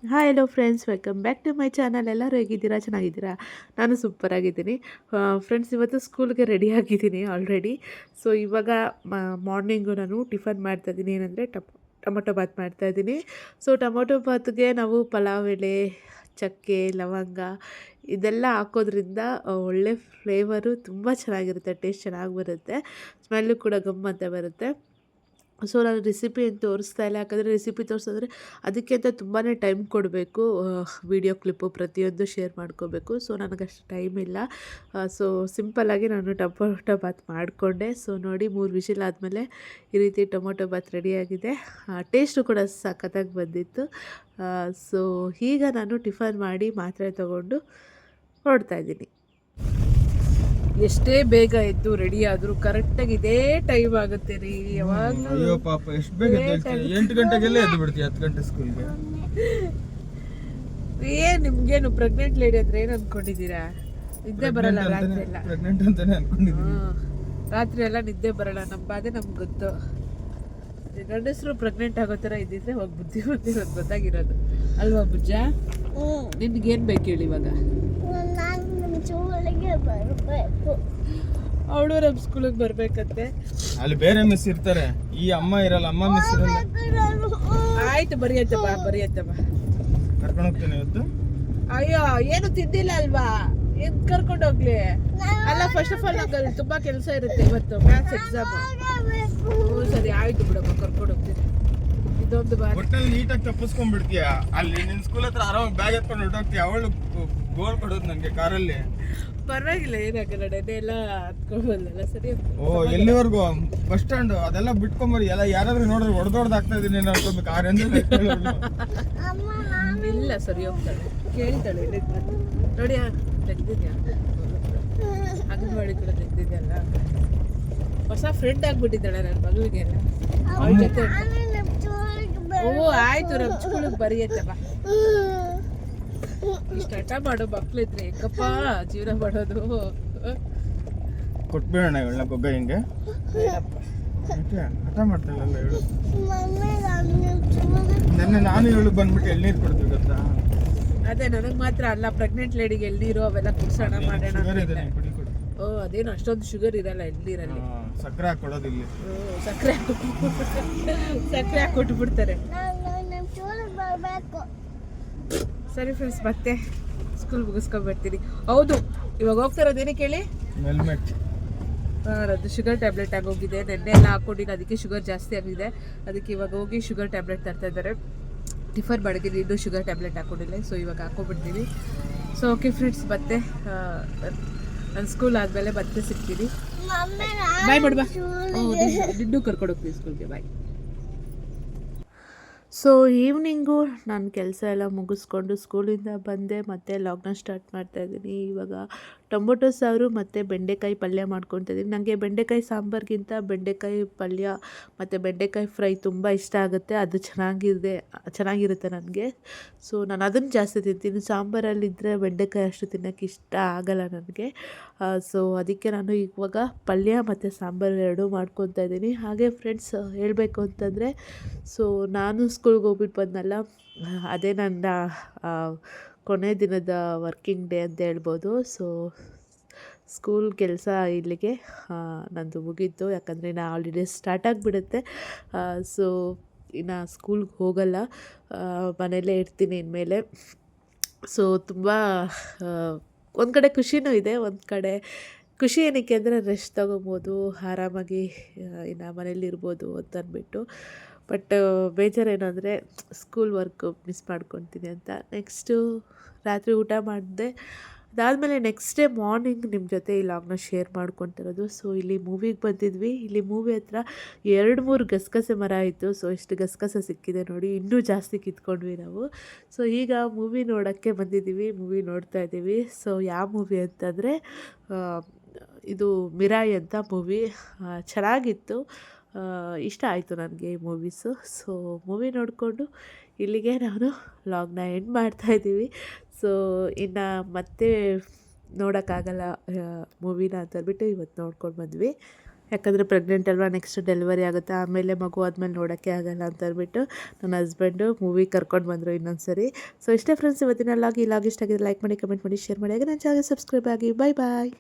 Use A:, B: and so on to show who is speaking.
A: Hi hello friends, welcome back to my channel. ಎಲ್ಲರೂ ಹೇಗಿದ್ದೀರಾ? ಚೆನ್ನಾಗಿದ್ದೀರಾ? ನಾನು ಸೂಪರಾಗಿದ್ದೀನಿ. ಫ್ರೆಂಡ್ಸ್, ಇವತ್ತು ಸ್ಕೂಲ್ಗೆ ರೆಡಿ ಆಗಿದ್ದೀನಿ ಆಲ್ರೆಡಿ. ಸೊ ಇವಾಗ ಮಾರ್ನಿಂಗು ನಾನು ಟಿಫನ್ ಮಾಡ್ತಾಯಿದ್ದೀನಿ. ಏನಂದರೆ ಟೊಮೊಟೊ ಬಾತ್ ಮಾಡ್ತಾಯಿದ್ದೀನಿ. ಸೊ ಟೊಮೊಟೊ ಬಾತ್ಗೆ ನಾವು ಪಲಾವ್ ಎಲೆ, ಚಕ್ಕೆ, ಲವಂಗ ಇದೆಲ್ಲ ಹಾಕೋದ್ರಿಂದ ಒಳ್ಳೆ ಫ್ಲೇವರು ತುಂಬ ಚೆನ್ನಾಗಿರುತ್ತೆ, ಟೇಸ್ಟ್ ಚೆನ್ನಾಗಿ ಬರುತ್ತೆ, ಸ್ಮೆಲ್ಲು ಕೂಡ ಗಮ್ ಅಂತ ಬರುತ್ತೆ. ಸೊ ನಾನು ರೆಸಿಪಿ ಏನು ತೋರಿಸ್ತಾ ಇಲ್ಲ, ಯಾಕಂದರೆ ರೆಸಿಪಿ ತೋರಿಸಿದ್ರೆ ಅದಕ್ಕೆ ಅಂತ ತುಂಬಾ ಟೈಮ್ ಕೊಡಬೇಕು. ವೀಡಿಯೋ ಕ್ಲಿಪ್ಪು ಪ್ರತಿಯೊಂದು ಶೇರ್ ಮಾಡ್ಕೋಬೇಕು. ಸೊ ನನಗಷ್ಟು ಟೈಮ್ ಇಲ್ಲ. ಸೊ ಸಿಂಪಲ್ಲಾಗಿ ನಾನು ಟೊಮೊಟೊ ಬಾತ್ ಮಾಡಿಕೊಂಡೆ. ಸೊ ನೋಡಿ, 3 ವಿಷಿಲ್ ಆದಮೇಲೆ ಈ ರೀತಿ ಟೊಮೊಟೊ ಬಾತ್ ರೆಡಿಯಾಗಿದೆ. ಟೇಸ್ಟು ಕೂಡ ಸಖತ್ತಾಗಿ ಬಂದಿತ್ತು. ಸೊ ಈಗ ನಾನು ಟಿಫನ್ ಮಾಡಿ ಮಾತ್ರೆ ತೊಗೊಂಡು ಹೊರಡ್ತಾಯಿದ್ದೀನಿ. ಎಷ್ಟೇ ಬೇಗ ಎದ್ದು ರೆಡಿ ಆದರೂ ಕರೆಕ್ಟಾಗಿ ಇದೇ ಟೈಮ್ ಆಗುತ್ತೆ ರೀ. ಯಾವಾಗಲೂ
B: ಅಯ್ಯೋ ಪಾಪ, ಎಷ್ಟು ಬೇಗ ಎದ್ದೇಳ್ತೀಯ? 8 ಗಂಟೆಗೆಲ್ಲ ಎದ್ದು ಬಿಡ್ತೀಯ, 10 ಗಂಟೆ ಸ್ಕೂಲ್ಗೆ.
A: ನಿಮ್ಗೇನು ಪ್ರೆಗ್ನೆಂಟ್ ಲೇಡಿ ಅಂದ್ರೆ ಏನು ಅನ್ಕೊಂಡಿದ್ದೀರಾ? ನಿದ್ದೆ ಬರಲ್ಲ ರಾತ್ರಿ ಎಲ್ಲ.
B: ಪ್ರೆಗ್ನೆಂಟ್ ಅಂತಾನೆ ಅನ್ಕೊಂಡಿದ್ದೀನಿ.
A: ರಾತ್ರಿ ಎಲ್ಲ ನಿದ್ದೆ ಬರಲ್ಲ, ನಮ್ಮ ಬಾಧೆ ನಮ್ಗೆ ಗೊತ್ತು. ಗಂಡಸರು ಪ್ರೆಗ್ನೆಂಟ್ ಆಗೋ ಥರ ಇದ್ದಿದ್ರೆ ಹೋಗಿ ಬುದ್ಧಿ ಬಂದಿರೋದು ಗೊತ್ತಾಗಿರೋದು ಅಲ್ವಾ ಬುಜ್ಜ? ನಿನ್ಗೇನು ಬೇಕು ಹೇಳಿ ಇವಾಗ? ಅವಳು ನಮ್ಮ ಸ್ಕೂಲಿಗೆ ಬರ್ಬೇಕಂತೆ.
B: ಅಲ್ಲಿ ಬೇರೆ ಮಿಸ್ ಇರ್ತಾರೆ, ಈ ಅಮ್ಮ ಇರಲ್ಲ, ಅಮ್ಮ ಮಿಸ್ ಇರಲ್ಲ.
A: ಆಯ್ತು, ಬರಿಯತ್ತಮ್ಮ ಬರಿಯತ್ತಮ್ಮ,
B: ಕರ್ಕೊಂಡು ಹೋಗ್ತೇನೆ ಇವತ್ತು.
A: ಅಯ್ಯೋ, ಏನು ತಿಂದಿಲ್ಲ ಅಲ್ವಾ? ಏನ್ ಕರ್ಕೊಂಡು ಹೋಗ್ಲಿ? ಅಲ್ಲ, ಫಸ್ಟ್ ಆಫ್ ಆಲ್ ನಂಗೆ ತುಂಬಾ ಕೆಲಸ ಇರುತ್ತೆ ಇವತ್ತು, ಮ್ಯಾಥ್ಸ್ ಎಕ್ಸಾಮ್. ಸರಿ ಆಯ್ತು ಬಿಡಮ್ಮ, ಕರ್ಕೊಂಡು ಹೋಗ್ತೀನಿ. ಇದೊಂದು ಬಾರಿ
B: ಒಟ್ಟಲ್ಲಿ ನೀಟಾಗಿ ತಪ್ಪಿಸ್ಕೊಂಡ್ಬಿಡ್ತೀಯ. ಅಲ್ಲಿ ನಿನ್ ಸ್ಕೂಲ್ ಹತ್ರ ಆರಾಮಾಗಿ ಬ್ಯಾಗ್ ಎತ್ಕೊಂಡು ಹೊರಟೋಗ್ತೀಯ. ಅವಳು ಗೋಲ್ ಕೊಡೋದು ನನಗೆ ಕಾರಲ್ಲಿ.
A: ಪರವಾಗಿಲ್ಲ, ಏನಾಗಲ್ಲ, ನೆನೆ ಎಲ್ಲ ಹತ್ಕೊಂಡ್ಬಂದಲ್ಲ, ಸರಿ.
B: ಓ, ಎಲ್ಲಿವರೆಗೂ? ಬಸ್ ಸ್ಟ್ಯಾಂಡ್ ಅದೆಲ್ಲ ಬಿಟ್ಕೊಂಬರಿ. ಎಲ್ಲ ಯಾರಾದ್ರೂ ನೋಡಿದ್ರೆ ಹೊಡೆದೊಡ್ದಾಗ್ತಾ ಇದೀನಿ ಅನ್ಕೋಬೇಕು. ಕಾರ್
A: ಇಲ್ಲ, ಸರಿ ಹೋಗ್ತಾಳೆ, ಕೇಳ್ತಾಳೆ. ನೋಡಿ, ತೆಗ್ದಿದ್ಯಾ? ಅಂಗನವಾಡಿ ಕೂಡ ತೆಗ್ದಿದ್ಯಲ್ಲ. ಹೊಸ ಫ್ರೆಂಡ್ ಆಗ್ಬಿಟ್ಟಿದ್ದಾಳೆ ನನ್ನ ಮಗಳಿಗೆಲ್ಲ. ಅವಳ ಜೊತೆ ಓ ಆಯ್ತು, ನಮ್ಮ ಸ್ಕೂಲಿಗೆ ಬರೆಯತ್ತಪ್ಪ. ಇಷ್ಟು ಹಠ ಮಾಡೋ ಮಕ್ಳಿದ್ರೆ ಹೆಂಗಪ್ಪ ಜೀವನ ಮಾಡೋದು?
B: ಕೊಟ್ಬಿಡೋಣ ಇವಳನ್ನ ಗೊಗ್ಗ. ಹಿಂಗೆ ಹಠ ಮಾಡ್ತಾಳಲ್ಲ ಇವಳು. ನೆನ್ನೆ ನಾನು ಇವಳು ಬಂದ್ಬಿಟ್ಟು ಎಳ್ನೀರು ಕೊಡ್ತೀವಿ ಗೊತ್ತಾ?
A: ಅದೇ, ನನಗೆ ಮಾತ್ರ ಅಲ್ಲ, ಪ್ರೆಗ್ನೆಂಟ್ ಲೇಡಿಗೆ ಎಳ್ನೀರು ಅವೆಲ್ಲ ಕುಡ್ಸೋಣ ಮಾಡೋಣ. ಓ, ಅದೇನು ಅಷ್ಟೊಂದು ಶುಗರ್ ಇರಲ್ಲ ಎಳ್ನೀರಲ್ಲಿ.
B: ಸಕ್ಕರೆ ಹಾಕೊಡೋದಿಲ್ಲ.
A: ಸಕ್ಕರೆ ಹಾಕೊಟ್ಬಿಡ್ತಾರೆ. ಸರಿ ಫ್ರೆಂಡ್ಸ್, ಮತ್ತೆ ಸ್ಕೂಲ್ ಮುಗಿಸ್ಕೊಂಡು ಬರ್ತೀನಿ. ಹೌದು, ಇವಾಗ ಹೋಗ್ತಾರೋದೇನೆ ಕೇಳಿ?
B: ಹೆಲ್ಮೆಟ್.
A: ಅದು ಶುಗರ್ ಟ್ಯಾಬ್ಲೆಟ್ ಆಗೋಗಿದೆ. ನೆನ್ನೆ ಎಲ್ಲ ಹಾಕೊಂಡಿದ್ದು, ಅದಕ್ಕೆ ಶುಗರ್ ಜಾಸ್ತಿ ಆಗಿದೆ. ಅದಕ್ಕೆ ಇವಾಗ ಹೋಗಿ ಶುಗರ್ ಟ್ಯಾಬ್ಲೆಟ್ ತರ್ತಾ ಇದ್ದಾರೆ. ಟಿಫನ್ ಮಾಡಿದ್ದೀನಿ, ಇನ್ನೂ ಶುಗರ್ ಟ್ಯಾಬ್ಲೆಟ್ ಹಾಕೊಂಡಿಲ್ಲ. ಸೊ ಇವಾಗ ಹಾಕೊಂಡ್ಬಿಡ್ತೀನಿ. ಸೊ ಓಕೆ ಫ್ರೆಂಡ್ಸ್, ಮತ್ತೆ ನಾನು ಸ್ಕೂಲ್ ಆದಮೇಲೆ ಮತ್ತೆ ಸಿಗ್ತೀನಿ. ಬಾಯ್ ಬಿಡ್ಬಾ, ನಿನ್ನೂ ಕರ್ಕೊಂಡು ಹೋಗ್ತೀನಿ ಸ್ಕೂಲ್ಗೆ. ಬಾಯ್. ಸೊ ಈವ್ನಿಂಗು ನಾನು ಕೆಲಸ ಎಲ್ಲ ಮುಗಿಸ್ಕೊಂಡು ಸ್ಕೂಲಿಂದ ಬಂದೆ, ಮತ್ತು ಲಾಗ್ನ ಸ್ಟಾರ್ಟ್ ಮಾಡ್ತಾಯಿದ್ದೀನಿ. ಇವಾಗ ಟೊಮೊಟೊ ಸಾರು ಮತ್ತು ಬೆಂಡೆಕಾಯಿ ಪಲ್ಯ ಮಾಡ್ಕೊತಿದ್ದೀನಿ. ನನಗೆ ಬೆಂಡೆಕಾಯಿ ಸಾಂಬಾರ್ಗಿಂತ ಬೆಂಡೆಕಾಯಿ ಪಲ್ಯ ಮತ್ತು ಬೆಂಡೆಕಾಯಿ ಫ್ರೈ ತುಂಬ ಇಷ್ಟ ಆಗುತ್ತೆ. ಅದು ಚೆನ್ನಾಗಿರುತ್ತೆ ನನಗೆ. ಸೊ ನಾನು ಅದನ್ನು ಜಾಸ್ತಿ ತಿಂತೀನಿ. ಸಾಂಬಾರಲ್ಲಿದ್ದರೆ ಬೆಂಡೆಕಾಯಿ ಅಷ್ಟು ತಿನ್ನೋಕ್ಕೆ ಇಷ್ಟ ಆಗಲ್ಲ ನನಗೆ. ಸೊ ಅದಕ್ಕೆ ನಾನು ಇವಾಗ ಪಲ್ಯ ಮತ್ತು ಸಾಂಬಾರು ಎರಡೂ ಮಾಡ್ಕೊತಾ ಇದ್ದೀನಿ. ಹಾಗೆ ಫ್ರೆಂಡ್ಸ್, ಹೇಳಬೇಕು ಅಂತಂದರೆ, ಸೊ ನಾನು ಸ್ಕೂಲ್ಗೆ ಹೋಗ್ಬಿಟ್ಟು ಬಂದಲ್ಲ, ಅದೇ ನನ್ನ ಕೊನೆ ದಿನದ ವರ್ಕಿಂಗ್ ಡೇ ಅಂತ ಹೇಳ್ಬೋದು. ಸೊ ಸ್ಕೂಲ್ ಕೆಲಸ ಇಲ್ಲಿಗೆ ನಂದು ಮುಗೀತು, ಯಾಕಂದರೆ ಇನ್ನು ಹಾಲಿಡೇಸ್ ಸ್ಟಾರ್ಟ್ ಆಗಿಬಿಡುತ್ತೆ. ಸೊ ಇನ್ನು ಸ್ಕೂಲ್ಗೆ ಹೋಗಲ್ಲ, ಮನೆಯಲ್ಲೇ ಇರ್ತೀನಿ ಇನ್ಮೇಲೆ. ಸೊ ತುಂಬ ಒಂದು ಕಡೆ ಖುಷಿನೂ ಇದೆ, ಒಂದು ಕಡೆ ಖುಷಿ ಏನಕ್ಕೆ ಅಂದರೆ ರೆಸ್ಟ್ ತೊಗೊಬೋದು, ಆರಾಮಾಗಿ ಇನ್ನು ಮನೇಲಿರ್ಬೋದು ಅಂತ ಅಂದ್ಬಿಟ್ಟು. ಬಟ್ ಬೇಜಾರೇನೆಂದರೆ ಸ್ಕೂಲ್ ವರ್ಕು ಮಿಸ್ ಮಾಡ್ಕೊತೀನಿ ಅಂತ. ನೆಕ್ಸ್ಟು ರಾತ್ರಿ ಊಟ ಮಾಡಿದೆ. ಅದಾದಮೇಲೆ ನೆಕ್ಸ್ಟ್ ಡೇ ಮಾರ್ನಿಂಗ್ ನಿಮ್ಮ ಜೊತೆ ಈ ಲಾಗ್ನ ಶೇರ್ ಮಾಡ್ಕೊತಿರೋದು. ಸೊ ಇಲ್ಲಿ ಮೂವಿಗೆ ಬಂದಿದ್ವಿ. ಇಲ್ಲಿ ಮೂವಿ ಹತ್ರ 2-3 ಗಸಗಸೆ ಮರ ಇತ್ತು. ಸೊ ಇಷ್ಟು ಗಸಗಸೆ ಸಿಕ್ಕಿದೆ ನೋಡಿ, ಇನ್ನೂ ಜಾಸ್ತಿ ಕಿತ್ಕೊಂಡ್ವಿ ನಾವು. ಸೊ ಈಗ ಮೂವಿ ನೋಡೋಕ್ಕೆ ಬಂದಿದ್ದೀವಿ, ಮೂವಿ ನೋಡ್ತಾ ಇದ್ದೀವಿ. ಸೊ ಯಾವ ಮೂವಿ ಅಂತಂದರೆ ಇದು ಮಿರಾಯಿ ಅಂತ ಮೂವಿ. ಚೆನ್ನಾಗಿತ್ತು, ಇಷ್ಟ ಆಯಿತು ನನಗೆ ಈ ಮೂವೀಸು. ಸೊ ಮೂವಿ ನೋಡಿಕೊಂಡು ಇಲ್ಲಿಗೆ ನಾನು ಲಾಗ್ನ ಎಂಡ್ ಮಾಡ್ತಾಯಿದ್ದೀವಿ. ಸೊ ಇನ್ನು ಮತ್ತೆ ನೋಡೋಕ್ಕಾಗಲ್ಲ ಮೂವಿನ ಅಂತ ಹೇಳ್ಬಿಟ್ಟು ಇವತ್ತು ನೋಡ್ಕೊಂಡು ಬಂದ್ವಿ. ಯಾಕಂದರೆ ಪ್ರೆಗ್ನೆಂಟ್ ಅಲ್ವಾ, ನೆಕ್ಸ್ಟ್ ಡೆಲಿವರಿ ಆಗುತ್ತೆ, ಆಮೇಲೆ ಮಗು ಆದಮೇಲೆ ನೋಡೋಕ್ಕೆ ಆಗಲ್ಲ ಅಂತ ಹೇಳ್ಬಿಟ್ಟು ನನ್ನ ಹಸ್ಬೆಂಡು ಮೂವಿ ಕರ್ಕೊಂಡು ಬಂದರು ಇನ್ನೊಂದು ಸರಿ. ಸೊ ಇಷ್ಟೇ ಫ್ರೆಂಡ್ಸ್ ಇವತ್ತಿನ ಲಾಗ್. ಈ ಲಾಗ್ ಇಷ್ಟ ಆಗಿದೆ ಲೈಕ್ ಮಾಡಿ, ಕಮೆಂಟ್ ಮಾಡಿ, ಶೇರ್ ಮಾಡಿ, ಹಾಗೆ ನನ್ನ ಚಾನಲ್ ಸಬ್ಸ್ಕ್ರೈಬ್ ಆಗಿ. ಬಾಯ್ ಬಾಯ್.